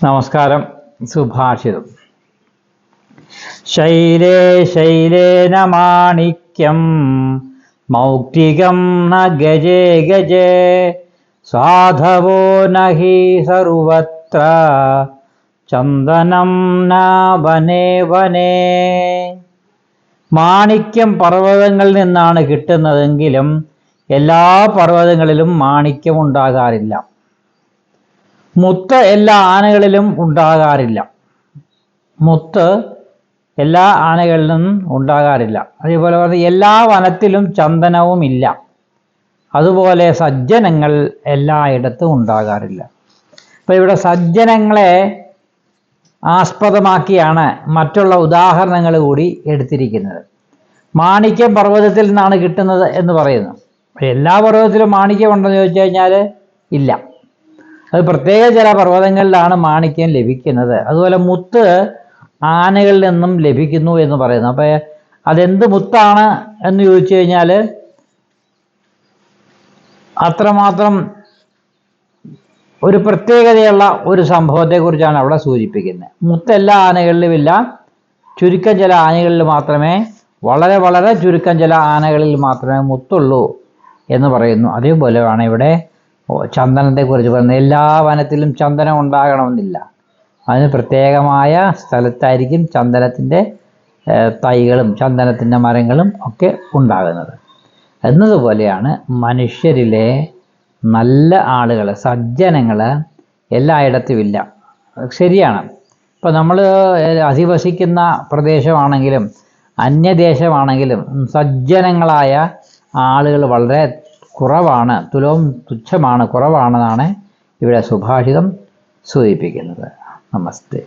നമസ്കാരം. സുഭാഷിതം. ശൈലേ ശൈലേന മാണിക്യം മൗക്തികം ന ഗജേ ഗജേ സാധവോ നഹി സർവത്ര ചന്ദനം ന വനേ വനേ. മാണിക്യം പർവ്വതങ്ങളിൽ നിന്നാണ് കിട്ടുന്നതെങ്കിലും എല്ലാ പർവ്വതങ്ങളിലും മാണിക്യം ഉണ്ടാകാറില്ല. മുത്ത് എല്ലാ ആനകളിലും ഉണ്ടാകാറില്ല. മുത്ത് എല്ലാ ആനകളിലും ഉണ്ടാകാറില്ല. അതേപോലെ പറഞ്ഞ എല്ലാ വനത്തിലും ചന്ദനവും ഇല്ല. അതുപോലെ സജ്ജനങ്ങൾ എല്ലായിടത്തും ഉണ്ടാകാറില്ല. അപ്പോൾ ഇവിടെ സജ്ജനങ്ങളെ ആസ്പദമാക്കിയാണ് മറ്റുള്ള ഉദാഹരണങ്ങൾ കൂടി എടുത്തിരിക്കുന്നത്. മാണിക്യം പർവ്വതത്തിൽ നിന്നാണ് കിട്ടുന്നത് എന്ന് പറയുന്നു. എല്ലാ പർവ്വതത്തിലും മാണിക്യം ഉണ്ടെന്ന് ചോദിച്ചു കഴിഞ്ഞാൽ ഇല്ല. അത് പ്രത്യേക ചില പർവ്വതങ്ങളിലാണ് മാണിക്യം ലഭിക്കുന്നത്. അതുപോലെ മുത്ത് ആനകളിൽ നിന്നും ലഭിക്കുന്നു എന്ന് പറയുന്നു. അപ്പോൾ അതെന്ത് മുത്താണ് എന്ന് ചോദിച്ചു കഴിഞ്ഞാൽ അത്രമാത്രം ഒരു പ്രത്യേകതയുള്ള ഒരു സംഭവത്തെക്കുറിച്ചാണ് അവിടെ സൂചിപ്പിക്കുന്നത്. മുത്ത് എല്ലാ ആനകളിലും ഇല്ല. ചുരുക്കം ചില ആനകളിൽ മാത്രമേ, വളരെ വളരെ ചുരുക്കം ചില ആനകളിൽ മാത്രമേ മുത്തുള്ളൂ എന്ന് പറയുന്നു. അതേപോലെയാണ് ഇവിടെ ചന്ദനത്തെക്കുറിച്ച് പറയുന്നത്. എല്ലാ വനത്തിലും ചന്ദനം ഉണ്ടാകണമെന്നില്ല. അതിന് പ്രത്യേകമായ സ്ഥലത്തായിരിക്കും ചന്ദനത്തിൻ്റെ തൈകളും ചന്ദനത്തിൻ്റെ മരങ്ങളും ഒക്കെ ഉണ്ടാകുന്നത്. എന്നതുപോലെയാണ് മനുഷ്യരിലെ നല്ല ആളുകൾ, സജ്ജനങ്ങൾ എല്ലായിടത്തും ഇല്ല. ശരിയാണ്. ഇപ്പോൾ നമ്മൾ അധിവസിക്കുന്ന പ്രദേശമാണെങ്കിലും അന്യദേശമാണെങ്കിലും സജ്ജനങ്ങളായ ആളുകൾ വളരെ കുറവാണ്, തുലവും തുച്ഛമാണ്, കുറവാണെന്നാണ് ഇവിടെ സുഭാഷിതം സൂചിപ്പിക്കുന്നത്. നമസ്തേ.